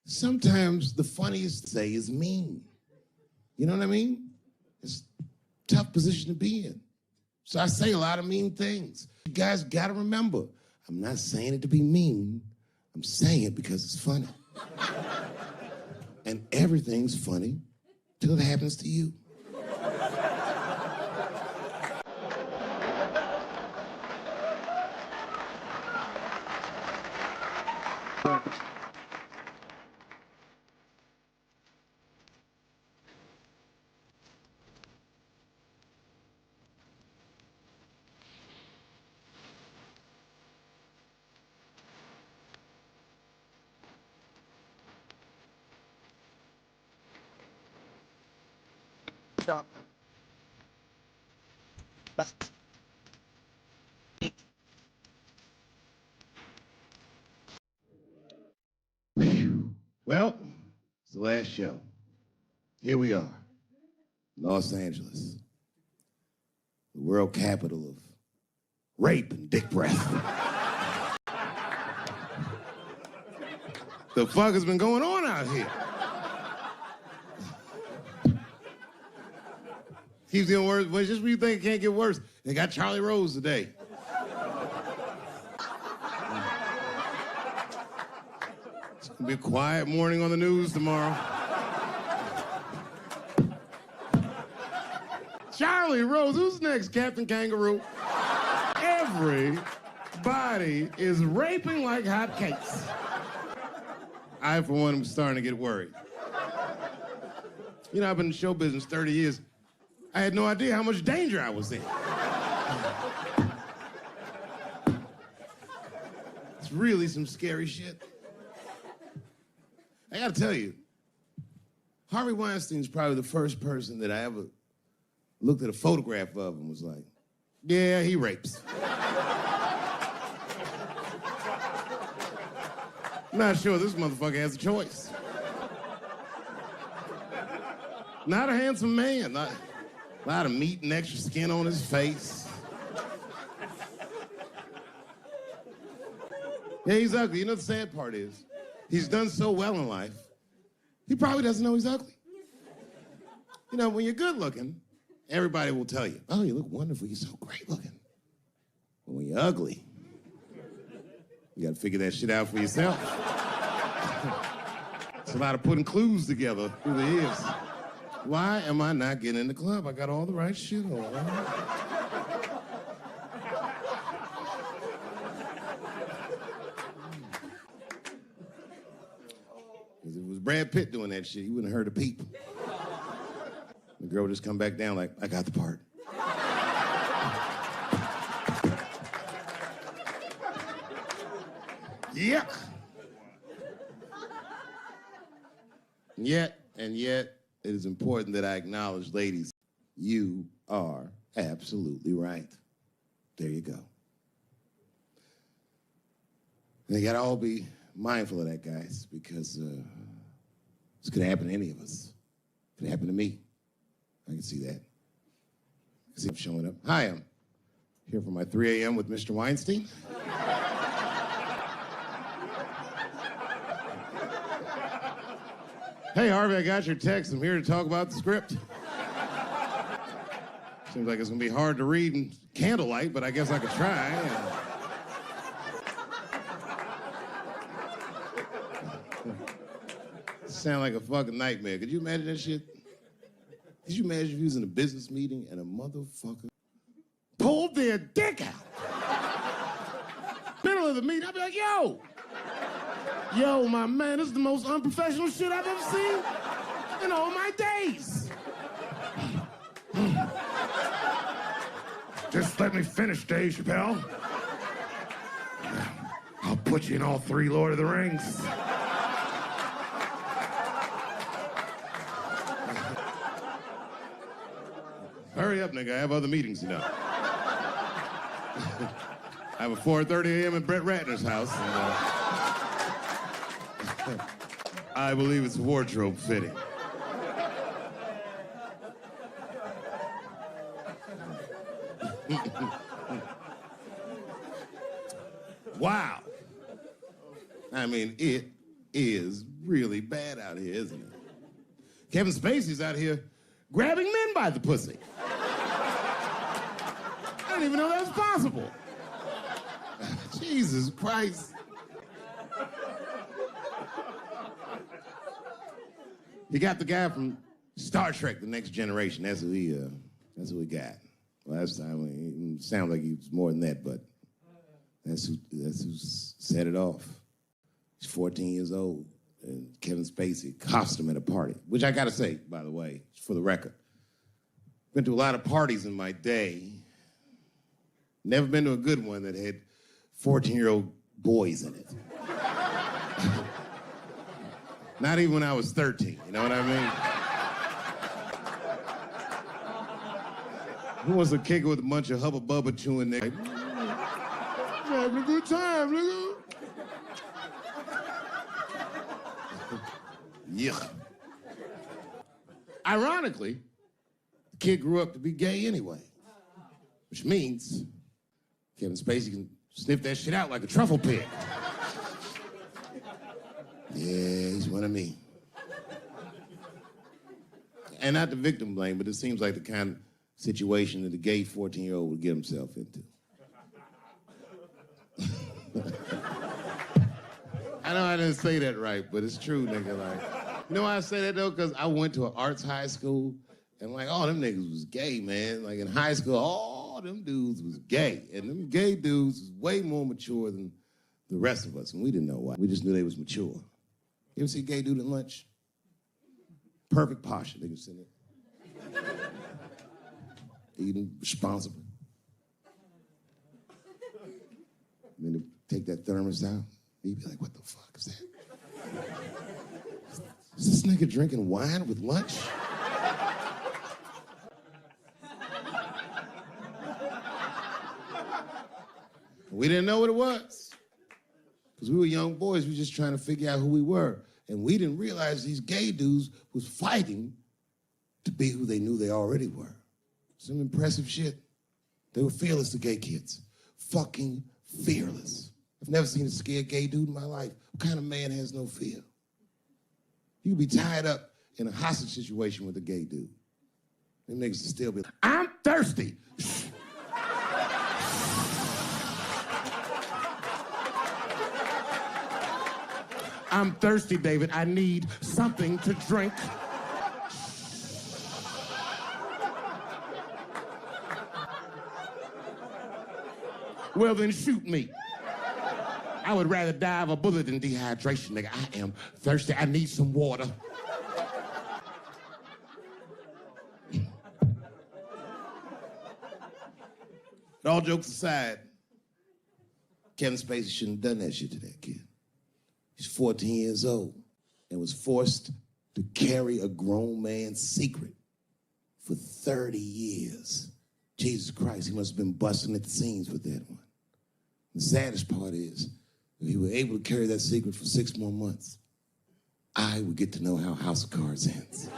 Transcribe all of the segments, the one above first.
Sometimes the funniest to say is mean. You know what I mean? It's a tough position to be in. So I say a lot of mean things. You guys gotta remember, I'm not saying it to be mean. I'm saying it because it's funny. And everything's funny till it happens to you. Stop. Well, it's the last show. Here we are, Los Angeles, the world capital of rape and dick breath. The fuck has been going on out here? Keeps getting worse, but just when you think it can't get worse, they got Charlie Rose today. It's gonna be a quiet morning on the news tomorrow. Charlie Rose, who's next? Captain Kangaroo? Everybody is raping like hotcakes. I, for one, am starting to get worried. You know, I've been in show business 30 years. I had no idea how much danger I was in. It's really some scary shit. I gotta tell you, Harvey Weinstein's probably the first person that I ever looked at a photograph of and was like, yeah, he rapes. I'm not sure this motherfucker has a choice. Not a handsome man, a lot of meat and extra skin on his face. Yeah, he's ugly. You know the sad part is, he's done so well in life, he probably doesn't know he's ugly. You know, when you're good looking, everybody will tell you, oh, you look wonderful, you're so great looking. But when you're ugly, you gotta figure that shit out for yourself. It's a lot of putting clues together through the years. Why am I not getting in the club? I got all the right shit on. If it was Brad Pitt doing that shit, he wouldn't have heard a peep. The girl would just come back down like, I got the part. Yuck. Yet, it is important that I acknowledge, ladies, you are absolutely right. There you go. And you gotta all be mindful of that, guys, because this could happen to any of us. It could happen to me. I can see that. I can see him showing up. Hi, I'm here for my 3 a.m. with Mr. Weinstein. Hey, Harvey, I got your text. I'm here to talk about the script. Seems like it's gonna be hard to read in candlelight, but I guess I could try. Sound like a fucking nightmare. Could you imagine that shit? Could you imagine if you was in a business meeting and a motherfucker pulled their dick out? Middle of the meeting, I'd be like, yo, my man, this is the most unprofessional shit I've ever seen in all my days. Just let me finish, Dave Chappelle. I'll put you in all 3 Lord of the Rings. Hurry up, nigga, I have other meetings, you know. I have a 4:30 a.m. at Brett Ratner's house, and I believe it's wardrobe fitting. Wow. I mean, it is really bad out here, isn't it? Kevin Spacey's out here grabbing men by the pussy. I didn't even know that was possible. Jesus Christ. He got the guy from Star Trek, The Next Generation. That's who we got. Last time, it sounds like he was more than that, but that's who set it off. He's 14 years old, and Kevin Spacey costumed him at a party, which I gotta say, by the way, for the record. Been to a lot of parties in my day. Never been to a good one that had 14-year-old boys in it. Not even when I was 13, you know what I mean? Who wants to kick it with a bunch of Hubba Bubba chewing there? Having a good time, nigga. Yeah. Ironically, the kid grew up to be gay anyway, which means Kevin Spacey can sniff that shit out like a truffle pig. Yeah, he's one of me. And not the victim blame, but it seems like the kind of situation that a gay 14-year-old would get himself into. I know I didn't say that right, but it's true, nigga. Like, you know why I say that, though? Because I went to an arts high school, and, like, all them niggas was gay, man. Like, in high school, all them dudes was gay. And them gay dudes was way more mature than the rest of us, and we didn't know why. We just knew they was mature. You ever see a gay dude at lunch? Perfect posture, nigga sitting there. Eating responsibly. Then they take that thermos out. You'd be like, what the fuck is that? Is this nigga drinking wine with lunch? We didn't know what it was. Because we were young boys, we were just trying to figure out who we were. And we didn't realize these gay dudes was fighting to be who they knew they already were. Some impressive shit. They were fearless, the gay kids. Fucking fearless. I've never seen a scared gay dude in my life. What kind of man has no fear? You could be tied up in a hostage situation with a gay dude. Them niggas would still be like, I'm thirsty. I'm thirsty, David. I need something to drink. Well, then shoot me. I would rather die of a bullet than dehydration, nigga. I am thirsty. I need some water. But all jokes aside, Kevin Spacey shouldn't have done that shit to that kid. He's 14 years old and was forced to carry a grown man's secret for 30 years. Jesus Christ, he must have been busting at the seams with that one. The saddest part is, if he were able to carry that secret for 6 more months, I would get to know how House of Cards ends.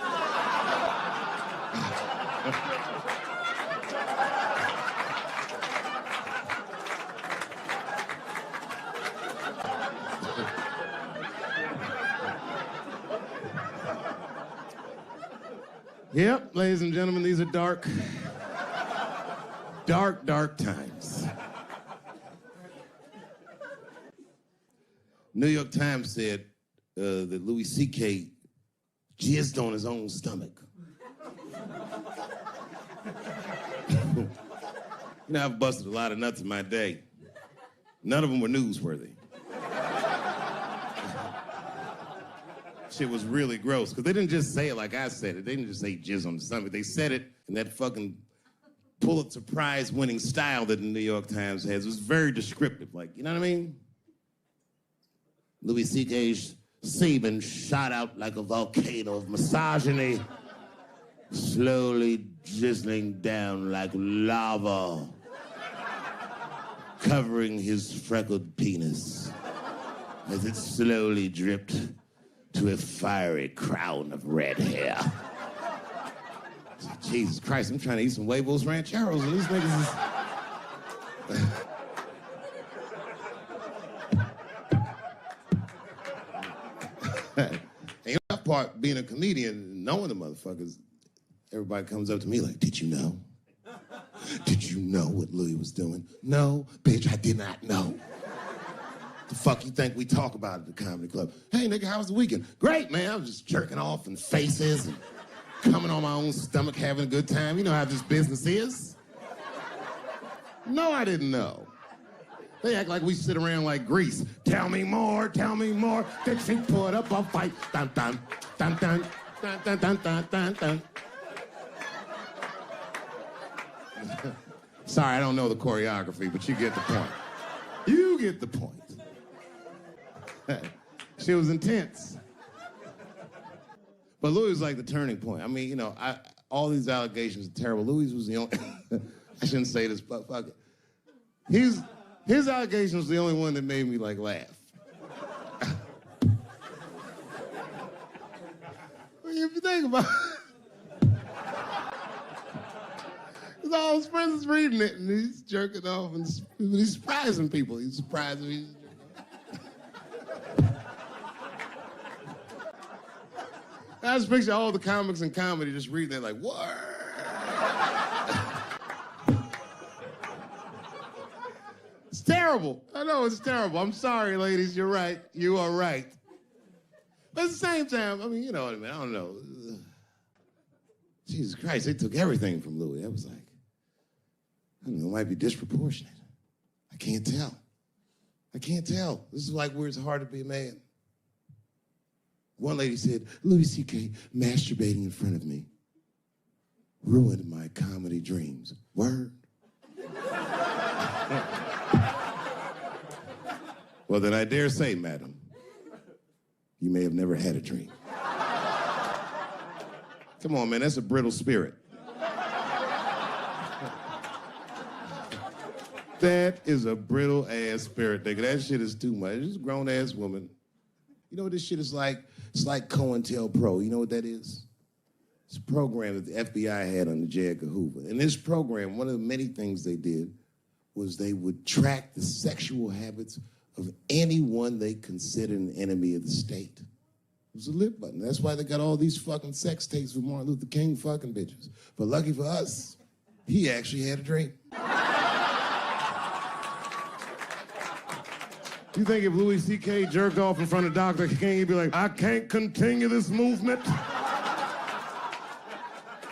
Yep, ladies and gentlemen, these are dark times. New York Times said that Louis C.K. jizzed on his own stomach. You know, I've busted a lot of nuts in my day. None of them were newsworthy. Shit was really gross, because they didn't just say it like I said it. They didn't just say jizz on the stomach. They said it in that fucking Pulitzer Prize-winning style that the New York Times has. It was very descriptive, like, you know what I mean? Louis C.K.'s semen shot out like a volcano of misogyny, slowly drizzling down like lava, covering his freckled penis as it slowly dripped to a fiery crown of red hair. Jesus Christ, I'm trying to eat some huevos rancheros, and these niggas is... part being a comedian, knowing the motherfuckers, everybody comes up to me like, did you know? Did you know what Louis was doing? No, bitch, I did not know. The fuck you think we talk about at the comedy club? Hey, nigga, how was the weekend? Great, man. I was just jerking off in faces and coming on my own stomach, having a good time. You know how this business is. No, I didn't know. They act like we sit around like Grease. Tell me more, tell me more. Get she put up a fight. Dun, dun, dun, dun, dun, dun, dun, dun, dun, dun. Sorry, I don't know the choreography, but you get the point. You get the point. She was intense. But Louis was like the turning point. I mean, you know, all these allegations are terrible. Louis was the only... I shouldn't say this, but fuck it. His allegation was the only one that made me, like, laugh. If you think about it... Because all his friends is reading it, and he's jerking off, and he's surprising people. He's surprising me. I just picture all the comics in comedy just reading it like, what? It's terrible. I know it's terrible. I'm sorry, ladies. You're right. You are right. But at the same time, I mean, you know what I mean? I don't know. Jesus Christ, they took everything from Louis. That was like, I don't know, it might be disproportionate. I can't tell. I can't tell. This is like where it's hard to be a man. One lady said, Louis C.K. masturbating in front of me ruined my comedy dreams. Word. Well, then I dare say, madam, you may have never had a dream. Come on, man, that's a brittle spirit. That is a brittle-ass spirit, nigga. That shit is too much. This grown-ass woman. You know what this shit is like? It's like COINTELPRO. You know what that is? It's a program that the FBI had under J. Edgar Hoover. In this program, one of the many things they did was they would track the sexual habits of anyone they considered an enemy of the state. It was a lit button. That's why they got all these fucking sex tapes with Martin Luther King fucking bitches. But lucky for us, he actually had a dream. You think if Louis C.K. jerked off in front of Dr. King, he'd be like, I can't continue this movement.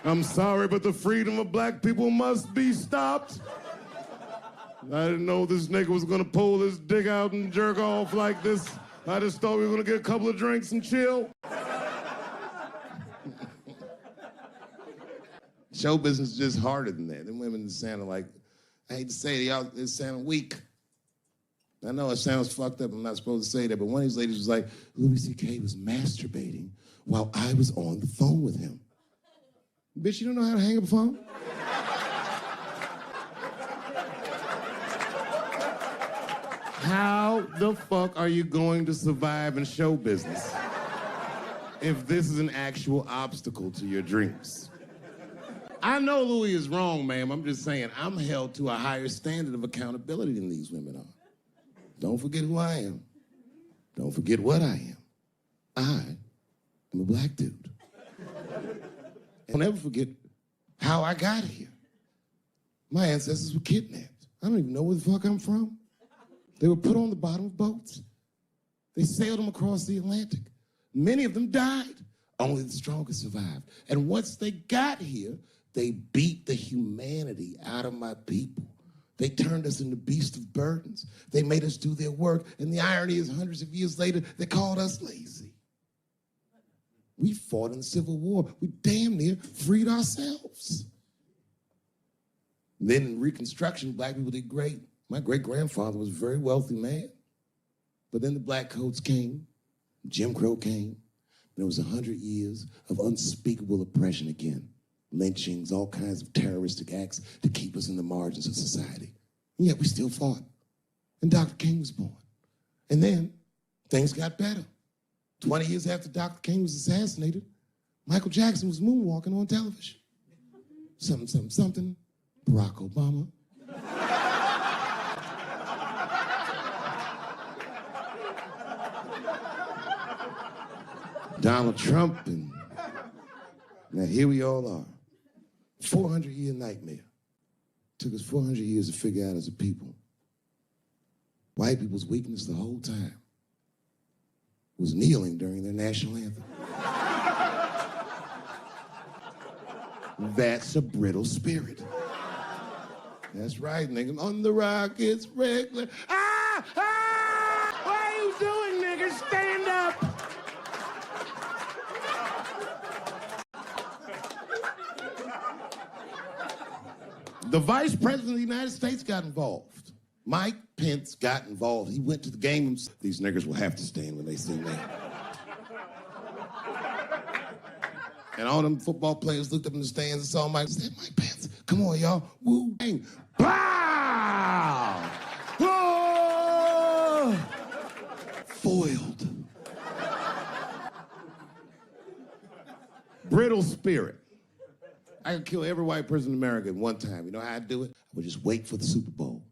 I'm sorry, but the freedom of black people must be stopped. I didn't know this nigga was gonna pull his dick out and jerk off like this. I just thought we were gonna get a couple of drinks and chill. Show business is just harder than that. Them women sounded like, I hate to say it, y'all, it sounded weak. I know it sounds fucked up, I'm not supposed to say that, but one of these ladies was like, Louis C.K. was masturbating while I was on the phone with him. Bitch, you don't know how to hang up a phone? How the fuck are you going to survive in show business if this is an actual obstacle to your dreams? I know Louis is wrong, ma'am. I'm just saying I'm held to a higher standard of accountability than these women are. Don't forget who I am. Don't forget what I am. I am a black dude. Don't ever forget how I got here. My ancestors were kidnapped. I don't even know where the fuck I'm from. They were put on the bottom of boats. They sailed them across the Atlantic. Many of them died. Only the strongest survived. And once they got here, they beat the humanity out of my people. They turned us into beasts of burdens. They made us do their work. And the irony is, hundreds of years later, they called us lazy. We fought in the Civil War. We damn near freed ourselves. Then in Reconstruction, black people did great. My great-grandfather was a very wealthy man. But then the black coats came, Jim Crow came, and there was 100 years of unspeakable oppression again. Lynchings, all kinds of terroristic acts to keep us in the margins of society. And yet we still fought. And Dr. King was born. And then things got better. 20 years after Dr. King was assassinated, Michael Jackson was moonwalking on television. Something, something, something, Barack Obama. Donald Trump, and now here we all are. 400-year nightmare. Took us 400 years to figure out as a people. White people's weakness the whole time was kneeling during their national anthem. That's a brittle spirit. That's right, nigga. On the rock, it's regular. Ah! Ah! What are you doing, nigga? Stand up! The Vice President of the United States got involved. Mike Pence got involved. He went to the game. These niggas will have to stand when they see me. And all them football players looked up in the stands and saw Mike and said, Mike Pence, come on, y'all. Woo, bang. Pow! Oh! Foiled. Brittle spirit. I could kill every white person in America at one time. You know how I'd do it? I would just wait for the Super Bowl.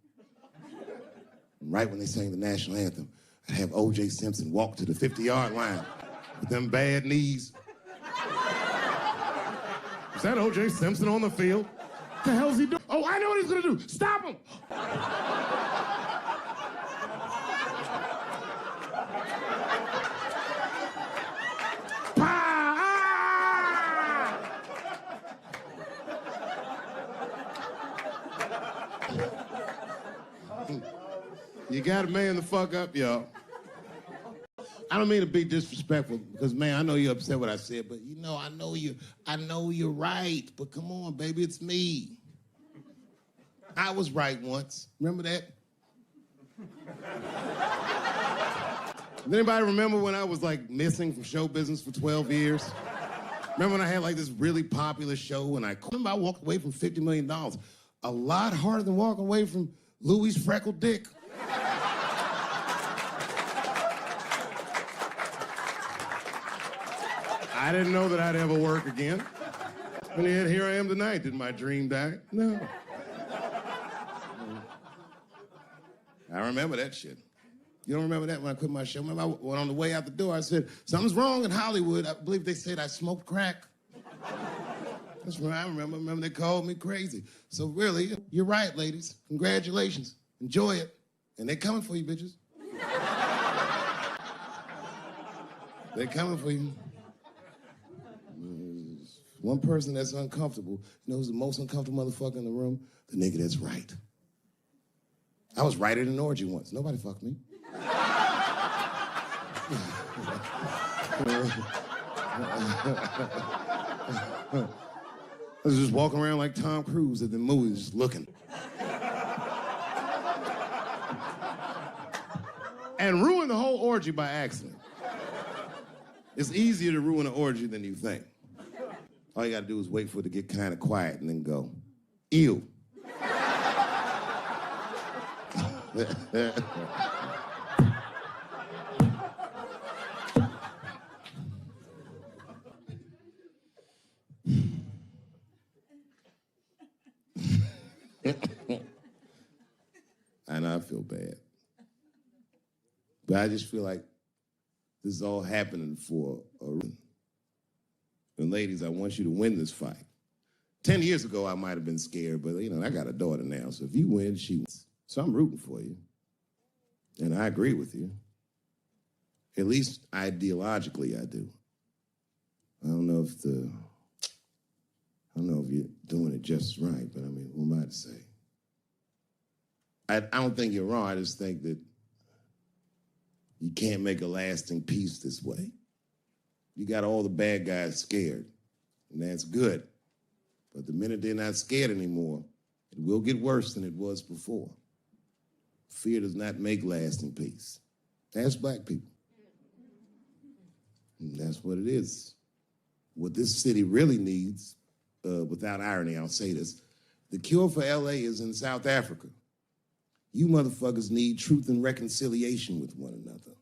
And right when they sang the national anthem, I'd have O.J. Simpson walk to the 50-yard line with them bad knees. Is that O.J. Simpson on the field? What the hell's he doing? Oh, I know what he's gonna do. Stop him! You gotta man the fuck up, y'all. I don't mean to be disrespectful because, man, I know you're upset what I said, but you know, I know you're right, but come on, baby, it's me. I was right once. Remember that? Does anybody remember when I was like missing from show business for 12 years? Remember when I had like this really popular show and I walked away from $50 million? A lot harder than walking away from Louis' freckled dick. I didn't know that I'd ever work again. And yet here I am tonight. Did my dream die? No. I remember that shit. You don't remember that when I quit my show? Remember I went on the way out the door, I said, something's wrong in Hollywood. I believe they said I smoked crack. That's what I remember. Remember they called me crazy. So really, you're right, ladies. Congratulations. Enjoy it. And they're coming for you, bitches. They're coming for you. One person that's uncomfortable, you know who's the most uncomfortable motherfucker in the room? The nigga that's right. I was right at an orgy once. Nobody fucked me. I was just walking around like Tom Cruise at the movies, just looking. And ruin the whole orgy by accident. It's easier to ruin an orgy than you think. All you gotta do is wait for it to get kind of quiet and then go, ew. I know I feel bad. But I just feel like this is all happening for a reason. And ladies, I want you to win this fight. 10 years ago, I might have been scared, but you know, I got a daughter now, so if you win, she wins. So I'm rooting for you. And I agree with you. At least ideologically, I do. I don't know if you're doing it just right, but I mean, who am I to say? I don't think you're wrong. I just think that you can't make a lasting peace this way. You got all the bad guys scared, and that's good. But the minute they're not scared anymore, it will get worse than it was before. Fear does not make lasting peace. Ask black people. And that's what it is. What this city really needs, without irony, I'll say this, the cure for LA is in South Africa. You motherfuckers need truth and reconciliation with one another.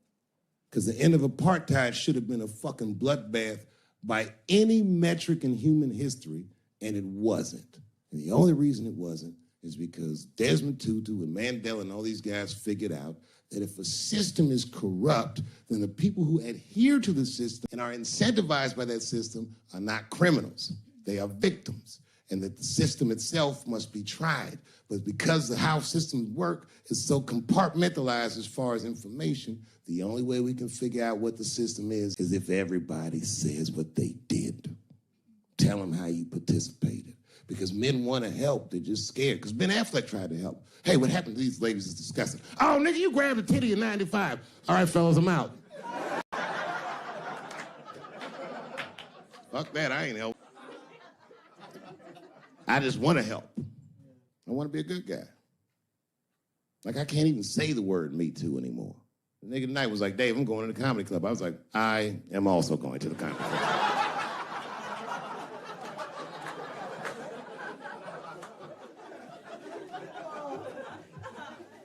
Because the end of apartheid should have been a fucking bloodbath by any metric in human history, and it wasn't. And the only reason it wasn't is because Desmond Tutu and Mandela and all these guys figured out that if a system is corrupt, then the people who adhere to the system and are incentivized by that system are not criminals. They are victims. And that the system itself must be tried. But because of how systems work is so compartmentalized as far as information, the only way we can figure out what the system is if everybody says what they did. Tell them how you participated. Because men want to help, they're just scared. Because Ben Affleck tried to help. Hey, what happened to these ladies is disgusting. Oh, nigga, you grabbed a titty in 95. All right, fellas, I'm out. Fuck that, I ain't help. I just want to help. I want to be a good guy. Like, I can't even say the word Me Too anymore. The nigga tonight was like, Dave, I'm going to the comedy club. I was like, I am also going to the comedy club.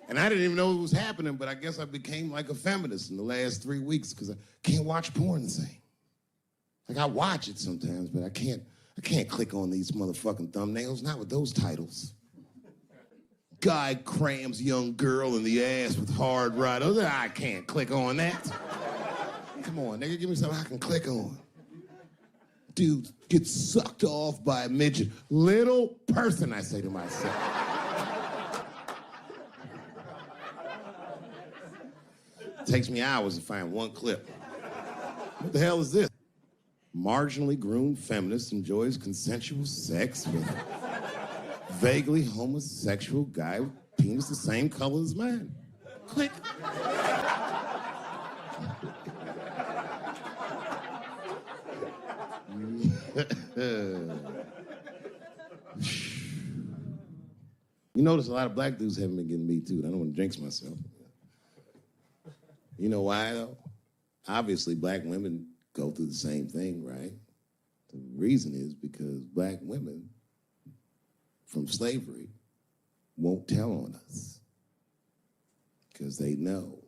And I didn't even know it was happening, but I guess I became like a feminist in the last 3 weeks because I can't watch porn the same. Like, I watch it sometimes, but I can't click on these motherfucking thumbnails, not with those titles. Guy crams young girl in the ass with hard right. I can't click on that. Come on, nigga, give me something I can click on. Dude gets sucked off by a midget. Little person, I say to myself. Takes me hours to find one clip. What the hell is this? Marginally groomed feminist enjoys consensual sex with a vaguely homosexual guy with penis the same color as mine. Click. You notice a lot of black dudes haven't been getting Me Too. I don't want to jinx myself. You know why, though? Obviously, black women go through the same thing, right? The reason is because black women from slavery won't tell on us because they know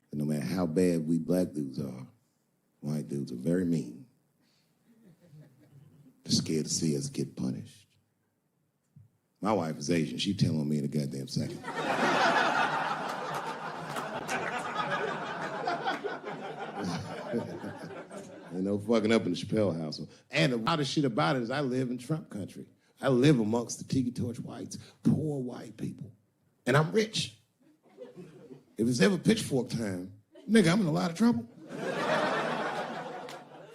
that no matter how bad we black dudes are, white dudes are very mean. They're scared to see us get punished. My wife is Asian. She'd tell on me in a goddamn second. Ain't no fucking up in the Chappelle household. And the wildest shit about it is I live in Trump country. I live amongst the Tiki Torch whites, poor white people. And I'm rich. If it's ever pitchfork time, nigga, I'm in a lot of trouble.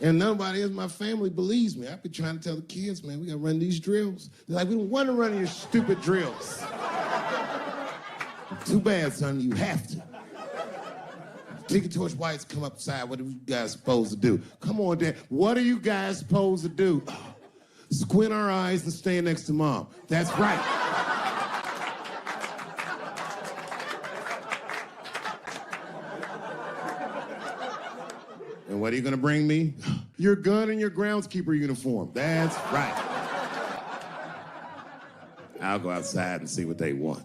And nobody in my family believes me. I've been trying to tell the kids, man, we gotta run these drills. They're like, we don't want to run your stupid drills. Too bad, son, you have to. Tiki Torch whites come upside, what are you guys supposed to do? Come on, Dad, what are you guys supposed to do? Squint our eyes and stand next to Mom. That's right. And what are you gonna bring me? Your gun and your groundskeeper uniform. That's right. I'll go outside and see what they want.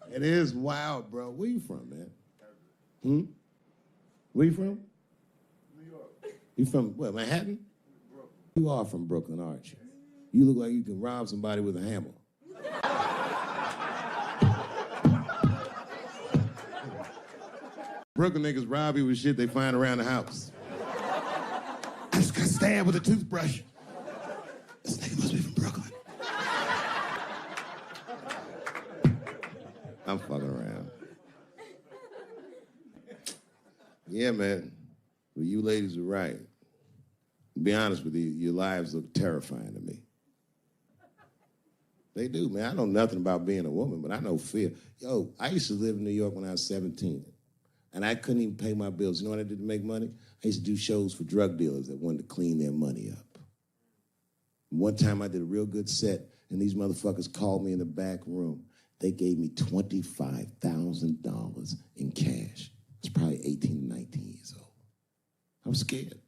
It is wild, bro. Where you from, man? Where you from? New York. You from, what, Manhattan? Brooklyn. You are from Brooklyn, aren't you? You look like you can rob somebody with a hammer. Brooklyn niggas rob you with shit they find around the house. I just got stabbed with a toothbrush. This nigga must be from Brooklyn. I'm fucking around. Yeah, man. Well, you ladies are right. To be honest with you, your lives look terrifying to me. They do, man. I know nothing about being a woman, but I know fear. Yo, I used to live in New York when I was 17, and I couldn't even pay my bills. You know what I did to make money? I used to do shows for drug dealers that wanted to clean their money up. One time I did a real good set, and these motherfuckers called me in the back room. They gave me $25,000 in cash. I was probably 18, 19 years old. I was scared.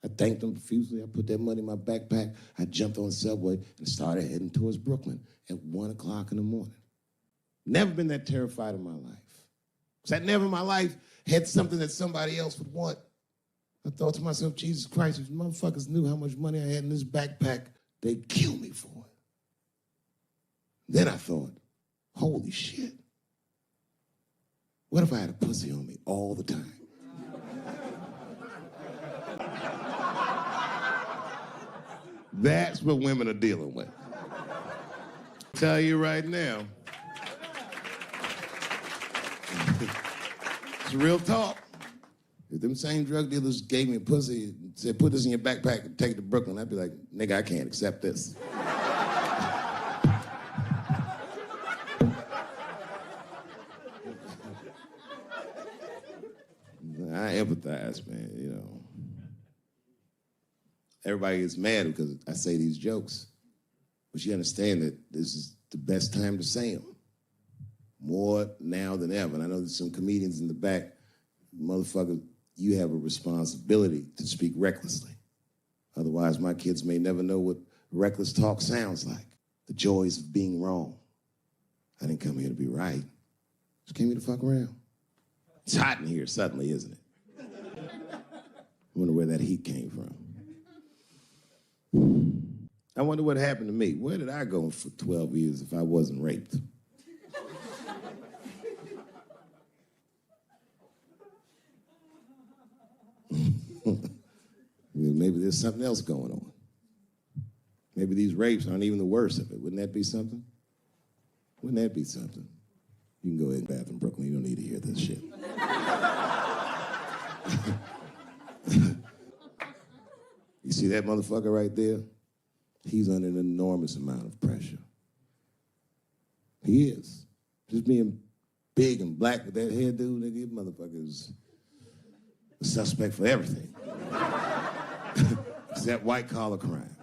I thanked them profusely. I put that money in my backpack. I jumped on the subway and started heading towards Brooklyn at 1 o'clock in the morning. Never been that terrified in my life. Because I never in my life had something that somebody else would want. I thought to myself, Jesus Christ, if motherfuckers knew how much money I had in this backpack, they'd kill me for it. Then I thought, holy shit. What if I had a pussy on me all the time? That's what women are dealing with. I'll tell you right now. It's real talk. If them same drug dealers gave me a pussy and said, put this in your backpack and take it to Brooklyn, I'd be like, nigga, I can't accept this. I empathize, man, you know. Everybody gets mad because I say these jokes, but you understand that this is the best time to say them. More now than ever. And I know there's some comedians in the back, motherfucker, you have a responsibility to speak recklessly. Otherwise, my kids may never know what reckless talk sounds like. The joys of being wrong. I didn't come here to be right. Just came here to fuck around. It's hot in here suddenly, isn't it? I wonder where that heat came from. I wonder what happened to me. Where did I go for 12 years if I wasn't raped? Maybe there's something else going on. Maybe these rapes aren't even the worst of it. Wouldn't that be something? Wouldn't that be something? You can go in the bathroom, Brooklyn. You don't need to hear this shit. You see that motherfucker right there? He's under an enormous amount of pressure. He is. Just being big and black with that hairdo, nigga, that motherfucker's a suspect for everything. Except white-collar crime.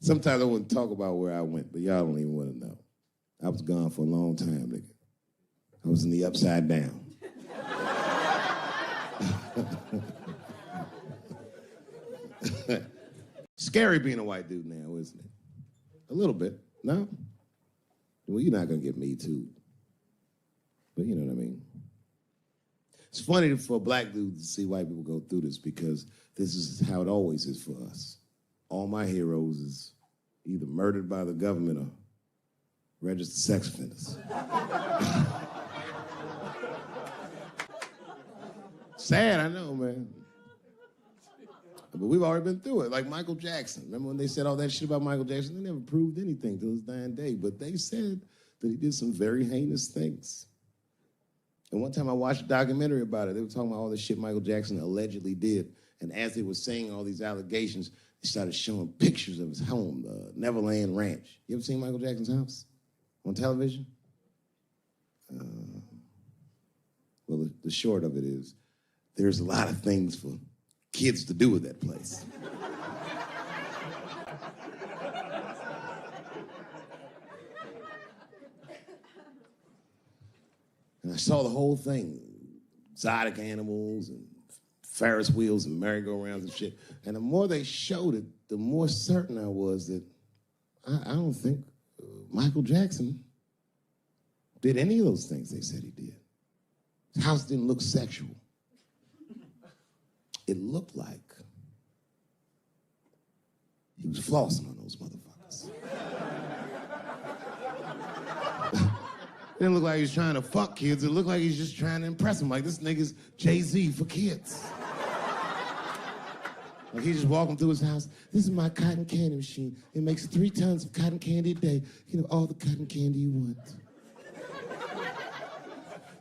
Sometimes I wouldn't talk about where I went, but y'all don't even want to know. I was gone for a long time, nigga. I was in the upside down. Scary being a white dude now, isn't it? A little bit, no? Well, you're not gonna get me too. But you know what I mean. It's funny for a black dude to see white people go through this because this is how it always is for us. All my heroes is either murdered by the government or registered sex offenders. Sad, I know, man. But we've already been through it, like Michael Jackson. Remember when they said all that shit about Michael Jackson? They never proved anything till his dying day, but they said that he did some very heinous things. And one time I watched a documentary about it. They were talking about all the shit Michael Jackson allegedly did. And as they were saying all these allegations, they started showing pictures of his home, the Neverland Ranch. You ever seen Michael Jackson's house on television? Well, the short of it is, there's a lot of things for kids to do with that place. And I saw the whole thing, exotic animals and Ferris wheels and merry-go-rounds and shit. And the more they showed it, the more certain I was that I don't think Michael Jackson did any of those things they said he did. His house didn't look sexual. It looked like he was flossing on those motherfuckers. It didn't look like he was trying to fuck kids. It looked like he's just trying to impress them. Like, this nigga's Jay-Z for kids. Like, he just walking through his house. This is my cotton candy machine. It makes 3 tons of cotton candy a day. You know, all the cotton candy you want.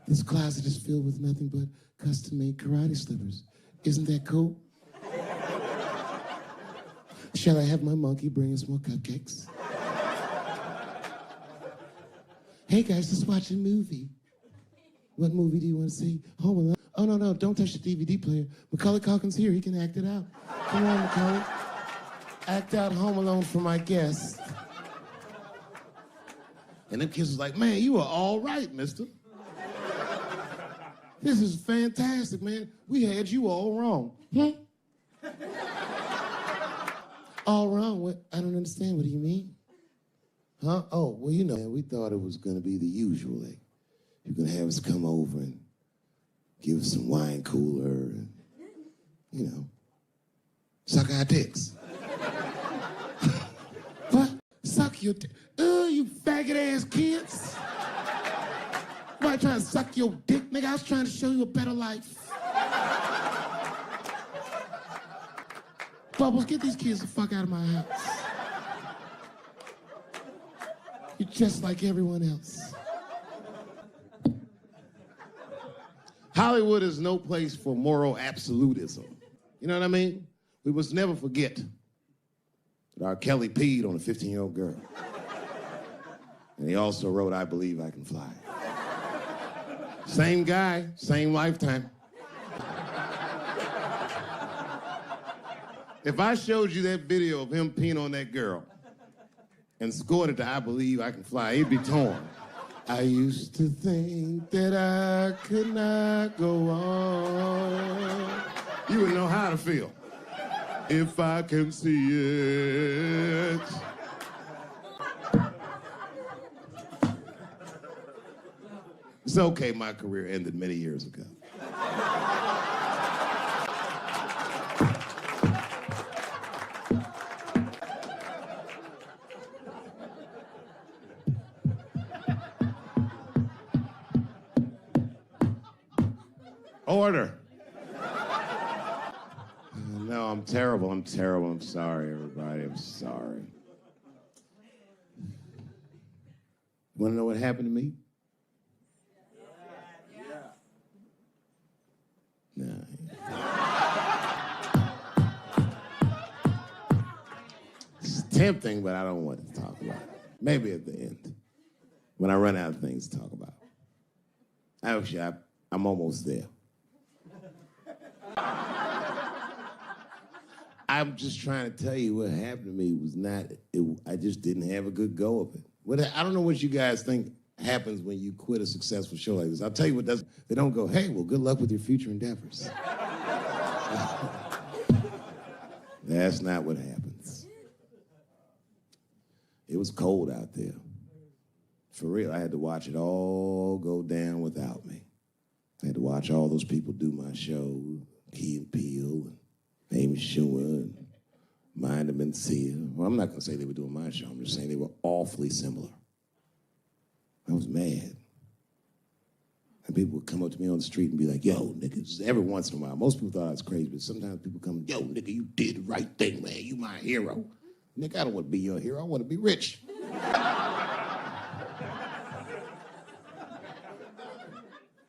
This closet is filled with nothing but custom-made karate slippers. Isn't that cool? Shall I have my monkey bring us more cupcakes? Hey guys, let's watch a movie. What movie do you want to see? Home Alone. Oh, no, don't touch the DVD player. Macaulay Culkin's here, he can act it out. Come on, Macaulay. Act out Home Alone for my guest. And them kids was like, man, you are all right, mister. This is fantastic, man. We had you all wrong. All wrong? What? I don't understand. What do you mean? Huh? Oh, well, you know, we thought it was going to be the usual. Like, you can have us come over and give us some wine cooler and, you know, suck our dicks. What? Suck your dick? You faggot-ass kids. Why trying to suck your dick, nigga? I was trying to show you a better life. Bubbles, get these kids the fuck out of my house. You're just like everyone else. Hollywood is no place for moral absolutism. You know what I mean? We must never forget that R. Kelly peed on a 15-year-old girl. And he also wrote, I Believe I Can Fly. Same guy, same lifetime. If I showed you that video of him peeing on that girl and scored it to I Believe I Can Fly, he'd be torn. I used to think that I could not go on. You would know how to feel. If I can see it. It's okay, my career ended many years ago. Order. No, I'm terrible. I'm sorry, everybody. I'm sorry. Want to know what happened to me? Nah. It's tempting, but I don't want to talk about it. Maybe at the end, when I run out of things to talk about. Actually, I'm almost there. I'm just trying to tell you what happened to me was not, I just didn't have a good go of it. I don't know what you guys think happens when you quit a successful show like this. I'll tell you what doesn't. They don't go, hey, well, good luck with your future endeavors. That's not what happens. It was cold out there. For real, I had to watch it all go down without me. I had to watch all those people do my show, Key and Peele, and Amy Schumer, and Mind and Mencia. Well, I'm not going to say they were doing my show. I'm just saying they were awfully similar. I was mad. And people would come up to me on the street and be like, yo, nigga, every once in a while. Most people thought I was crazy, but sometimes people come, yo, nigga, you did the right thing, man. You my hero. Nigga, I don't want to be your hero. I want to be rich.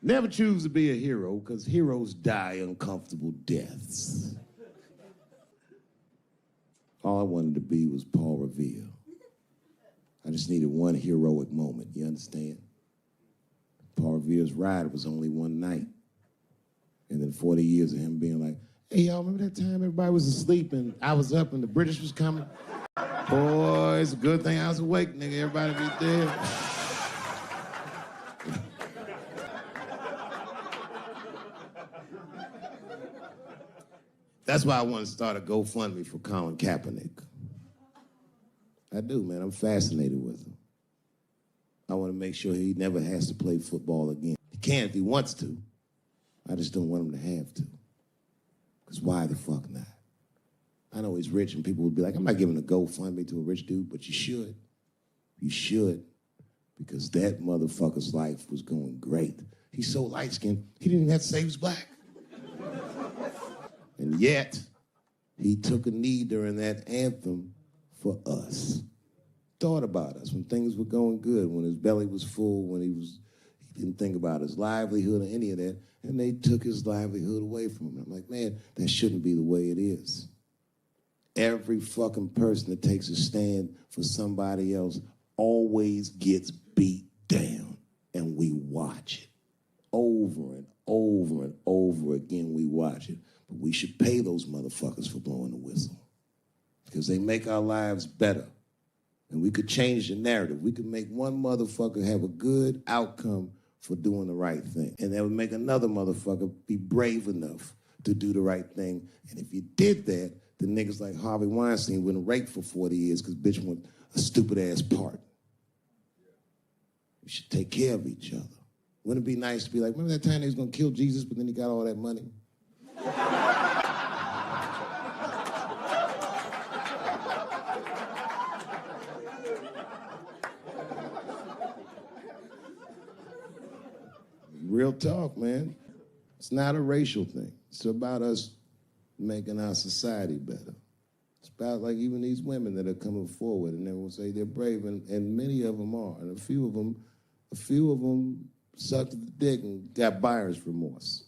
Never choose to be a hero, because heroes die uncomfortable deaths. All I wanted to be was Paul Revere. I just needed one heroic moment, you understand? Paul Revere's ride was only one night. And then 40 years of him being like, hey, y'all, remember that time everybody was asleep and I was up and the British was coming? Boy, it's a good thing I was awake, nigga. Everybody be dead. That's why I want to start a GoFundMe for Colin Kaepernick. I do, man. I'm fascinated with him. I want to make sure he never has to play football again. He can if he wants to. I just don't want him to have to. Because why the fuck not? I know he's rich and people would be like, I'm not giving a GoFundMe to a rich dude, but you should. You should. Because that motherfucker's life was going great. He's so light-skinned, he didn't even have to say he was black. And yet, he took a knee during that anthem for us. Thought about us when things were going good, when his belly was full, when he didn't think about his livelihood or any of that, and they took his livelihood away from him. I'm like, man, that shouldn't be the way it is. Every fucking person that takes a stand for somebody else always gets beat down, and we watch it. Over and over and over again, we watch it. But we should pay those motherfuckers for blowing the whistle, because they make our lives better. And we could change the narrative. We could make one motherfucker have a good outcome for doing the right thing. And that would make another motherfucker be brave enough to do the right thing. And if you did that, the niggas like Harvey Weinstein wouldn't rape for 40 years because bitch want a stupid ass part. We should take care of each other. Wouldn't it be nice to be like, remember that time they was gonna kill Jesus, but then he got all that money? Real talk, man. It's not a racial thing. It's about us making our society better. It's about like even these women that are coming forward and they will say they're brave, and many of them are. And a few of them sucked the dick and got buyer's remorse.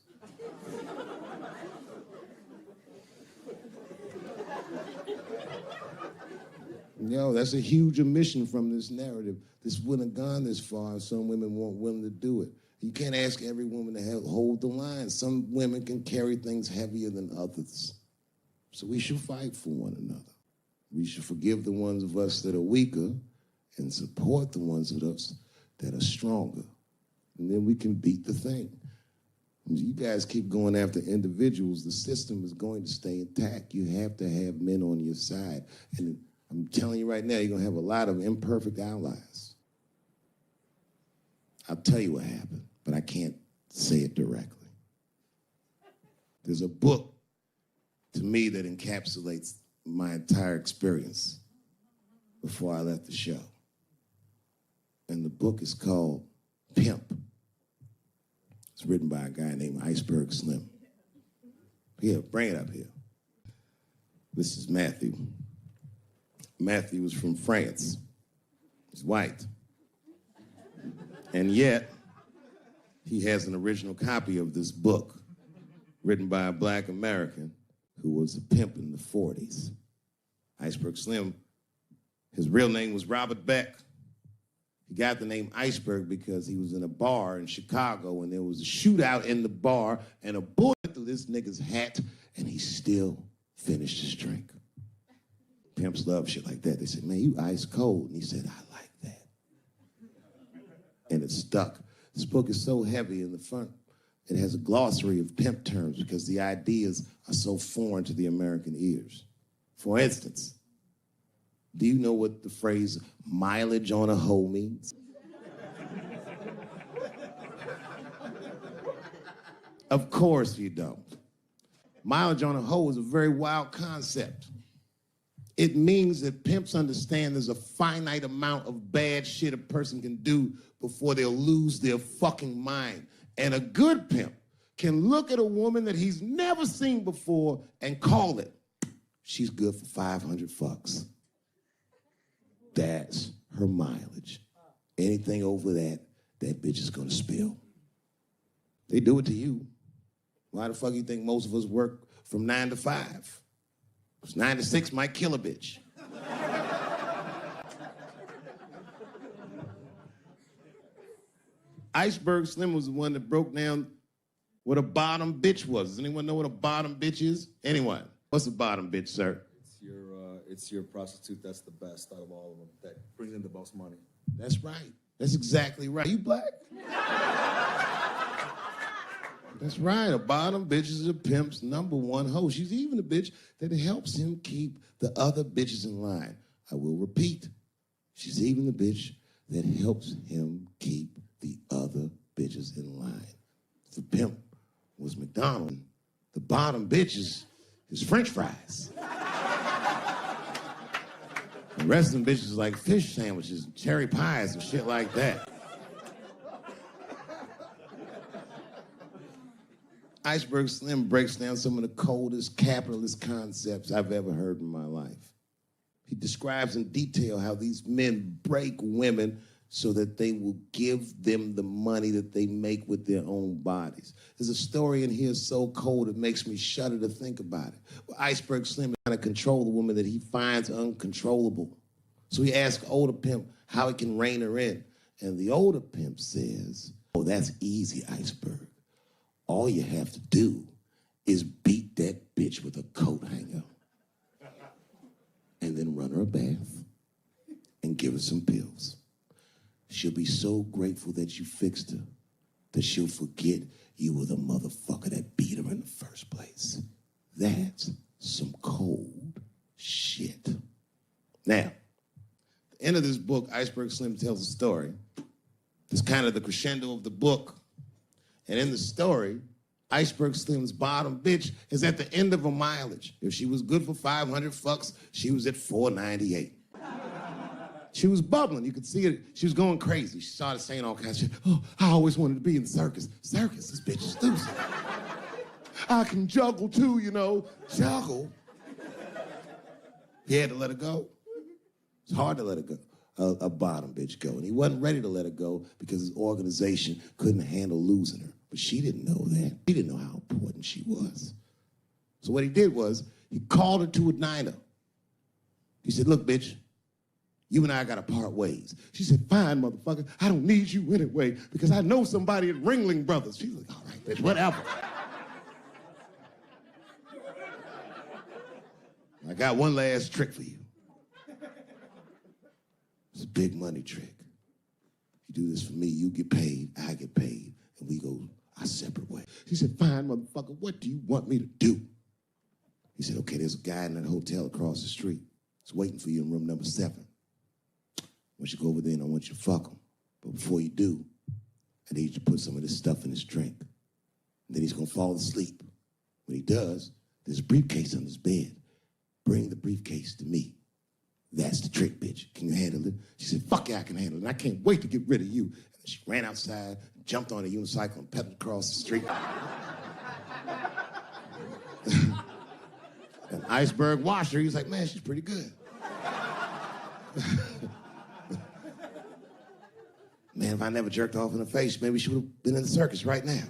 Yo, that's a huge omission from this narrative. This wouldn't have gone this far if some women weren't willing to do it. You can't ask every woman to hold the line. Some women can carry things heavier than others. So we should fight for one another. We should forgive the ones of us that are weaker and support the ones of us that are stronger. And then we can beat the thing. You guys keep going after individuals, the system is going to stay intact. You have to have men on your side. And I'm telling you right now, you're going to have a lot of imperfect allies. I'll tell you what happened, but I can't say it directly. There's a book, to me, that encapsulates my entire experience before I left the show. And the book is called Pimp. It's written by a guy named Iceberg Slim. Here, bring it up here. This is Matthew. Matthew was from France. He's white. And yet, he has an original copy of this book written by a black American who was a pimp in the 40s. Iceberg Slim, his real name was Robert Beck. He got the name Iceberg because he was in a bar in Chicago and there was a shootout in the bar and a bullet through this nigga's hat and he still finished his drink. Pimps love shit like that. They said, man, you ice cold. And he said, I like that. And it stuck. This book is so heavy in the front. It has a glossary of pimp terms because the ideas are so foreign to the American ears. For instance, do you know what the phrase mileage on a hoe means? Of course you don't. Mileage on a hoe is a very wild concept. It means that pimps understand there's a finite amount of bad shit a person can do before they'll lose their fucking mind. And a good pimp can look at a woman that he's never seen before and call it, she's good for 500 fucks. That's her mileage. Anything over that, that bitch is gonna spill. They do it to you. Why the fuck you think most of us work from 9 to 5? Because 9 to 6 might kill a bitch. Iceberg Slim was the one that broke down what a bottom bitch was. Does anyone know what a bottom bitch is? Anyone? What's a bottom bitch, sir? It's your prostitute that's the best out of all of them, that brings in the most money. That's right. That's exactly right. You black? That's right. A bottom bitch is a pimp's number one hoe. She's even a bitch that helps him keep the other bitches in line. I will repeat. She's even the bitch that helps him keep the other bitches in line. If the pimp was McDonald's, the bottom bitch is French fries. The rest of them bitches is like fish sandwiches, and cherry pies, and shit like that. Iceberg Slim breaks down some of the coldest capitalist concepts I've ever heard in my life. He describes in detail how these men break women so that they will give them the money that they make with their own bodies. There's a story in here so cold it makes me shudder to think about it. Well, Iceberg Slim is trying to control the woman that he finds uncontrollable. So he asks older pimp how he can rein her in. And the older pimp says, oh, that's easy, Iceberg. All you have to do is beat that bitch with a coat hanger and then run her a bath and give her some pills. She'll be so grateful that you fixed her that she'll forget you were the motherfucker that beat her in the first place. That's some cold shit. Now, at the end of this book, Iceberg Slim tells a story. It's kind of the crescendo of the book. And in the story, Iceberg Slim's bottom bitch is at the end of her mileage. If she was good for 500 fucks, she was at 498. She was bubbling. You could see it. She was going crazy. She started saying all kinds of shit. Oh, I always wanted to be in the circus. Circus? This bitch is loose. I can juggle too, you know. Juggle? He had to let her go. It's hard to let her go. A bottom bitch go. And he wasn't ready to let her go because his organization couldn't handle losing her. But she didn't know that. He didn't know how important she was. So what he did was he called her to a diner. He said, look, bitch, you and I got to part ways. She said, fine, motherfucker. I don't need you anyway because I know somebody at Ringling Brothers. She's like, all right, bitch, whatever. I got one last trick for you. It's a big money trick. You do this for me, you get paid, I get paid, and we go our separate ways. She said, fine, motherfucker, what do you want me to do? He said, okay, there's a guy in that hotel across the street. He's waiting for you in room number 7. I want you to go over there and I want you to fuck him. But before you do, I need you to put some of this stuff in his drink. And then he's gonna fall asleep. When he does, there's a briefcase on his bed. Bring the briefcase to me. That's the trick, bitch. Can you handle it? She said, fuck yeah, I can handle it. And I can't wait to get rid of you. And she ran outside, jumped on a unicycle, and pedaled across the street. And Iceberg watched her. He was like, man, she's pretty good. Man, if I never jerked off in her face, maybe she would have been in the circus right now.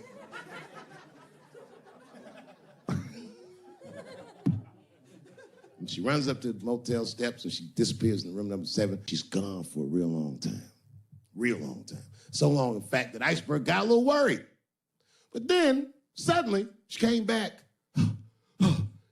And she runs up to the motel steps and she disappears in room number 7. She's gone for a real long time. Real long time. So long, in fact, that Iceberg got a little worried. But then, suddenly, she came back.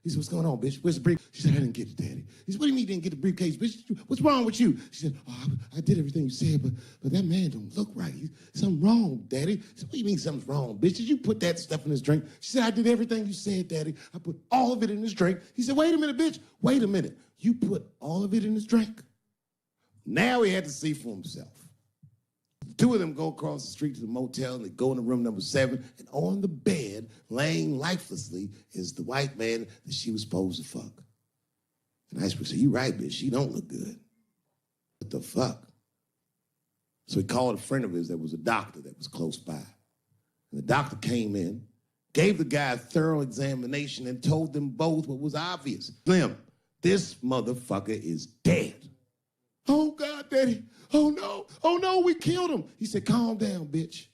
He said, what's going on, bitch? Where's the briefcase? She said, I didn't get it, Daddy. He said, what do you mean you didn't get the briefcase, bitch? What's wrong with you? She said, oh, I did everything you said, but that man don't look right. Something wrong, Daddy. He said, what do you mean something's wrong, bitch? Did you put that stuff in his drink? She said, I did everything you said, Daddy. I put all of it in his drink. He said, wait a minute, bitch. Wait a minute. You put all of it in his drink? Now he had to see for himself. The two of them go across the street to the motel, and they go into room number 7, and on the bed, laying lifelessly, is the white man that she was supposed to fuck. And Iceberg said, you right, bitch, she don't look good. What the fuck? So he called a friend of his that was a doctor that was close by. And the doctor came in, gave the guy a thorough examination, and told them both what was obvious. Slim, this motherfucker is dead. Oh, God, Daddy. Oh, no, we killed him. He said, calm down, bitch.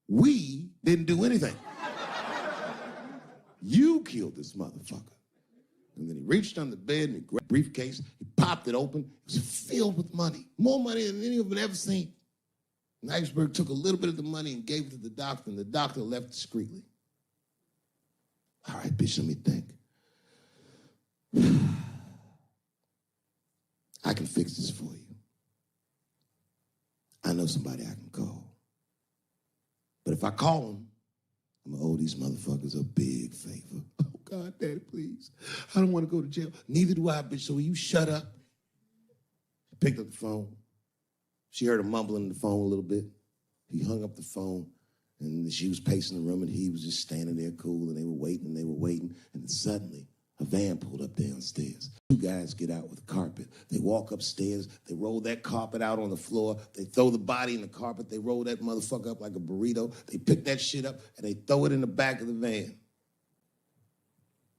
We didn't do anything. You killed this motherfucker. And then he reached under the bed and he grabbed a briefcase. He popped it open. It was filled with money. More money than any of them had ever seen. And Iceberg took a little bit of the money and gave it to the doctor, and the doctor left discreetly. All right, bitch, let me think. I can fix this for you. I know somebody I can call. But if I call him, I'm gonna owe these motherfuckers a big favor. Oh, God, Daddy, please. I don't want to go to jail. Neither do I, bitch, so will you shut up? She picked up the phone. She heard him mumbling in the phone a little bit. He hung up the phone, and she was pacing the room, and he was just standing there cool, and they were waiting, and then suddenly, a van pulled up downstairs. 2 guys get out with a carpet. They walk upstairs. They roll that carpet out on the floor. They throw the body in the carpet. They roll that motherfucker up like a burrito. They pick that shit up, and they throw it in the back of the van.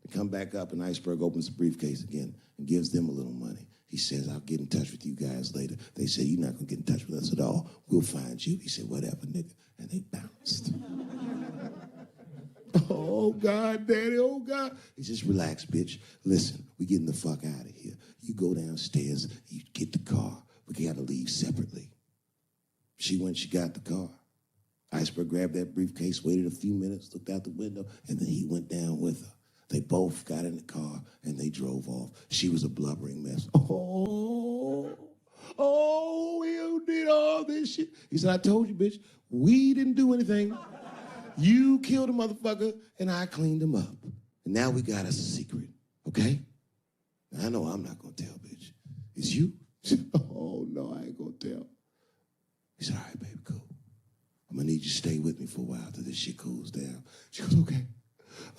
They come back up, and Iceberg opens the briefcase again and gives them a little money. He says, I'll get in touch with you guys later. They say, you're not going to get in touch with us at all. We'll find you. He said, whatever, nigga. And they bounced. Oh, God, Daddy, oh, God. He says, relax, bitch. Listen, we getting the fuck out of here. You go downstairs, you get the car. We got to leave separately. She went, she got the car. Iceberg grabbed that briefcase, waited a few minutes, looked out the window, and then he went down with her. They both got in the car, and they drove off. She was a blubbering mess. Oh, you did all this shit. He said, I told you, bitch, we didn't do anything. You killed a motherfucker, and I cleaned him up. And now we got us a secret, okay? Now, I know I'm not gonna tell, bitch. It's you? Oh, no, I ain't gonna tell. He said, all right, baby, cool. I'm gonna need you to stay with me for a while till this shit cools down. She goes, okay,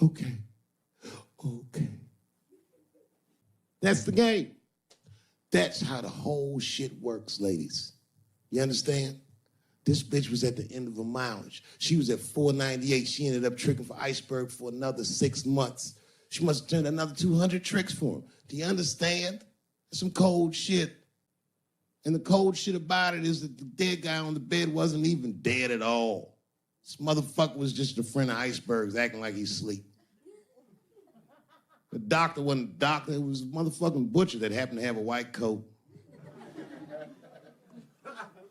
okay, okay. That's the game. That's how the whole shit works, ladies. You understand? This bitch was at the end of her mileage. She was at 498. She ended up tricking for Iceberg for another 6 months. She must have turned another 200 tricks for him. Do you understand? That's some cold shit. And the cold shit about it is that the dead guy on the bed wasn't even dead at all. This motherfucker was just a friend of Iceberg's acting like he's asleep. The doctor wasn't a doctor. It was a motherfucking butcher that happened to have a white coat.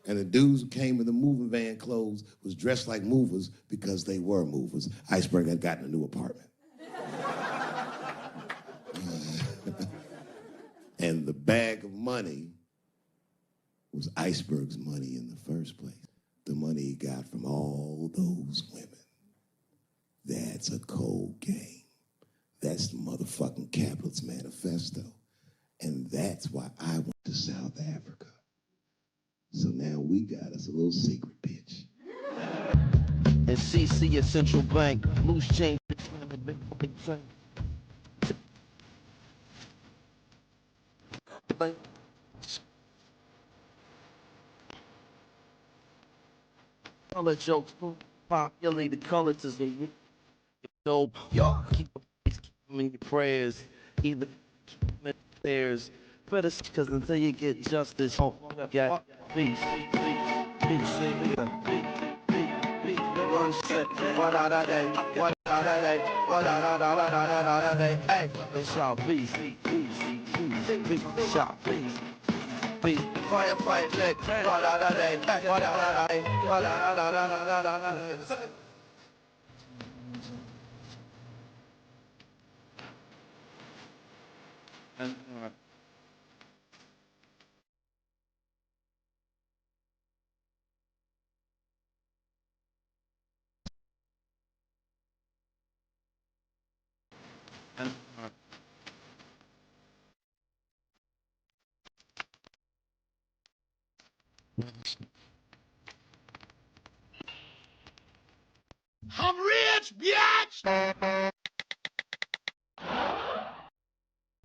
And the dudes who came in the moving van clothes was dressed like movers because they were movers. Iceberg had gotten a new apartment. And the bag of money was Iceberg's money in the first place. The money he got from all those women. That's a cold game. That's the motherfucking capitalist manifesto. And that's why I went to South Africa. So now we got us a little secret bitch. And CC at Central Bank, loose change. Color jokes, populate the colors as they dope. Y'all keep them in your prayers, either theirs. Better cause until you get justice, oh, got peace. What are they? What are they? What are they? Hey, it's all peace. Peace. Shot peace. Peace. Firefight leg. What are they? What are they? What are they? I'm rich, bitch!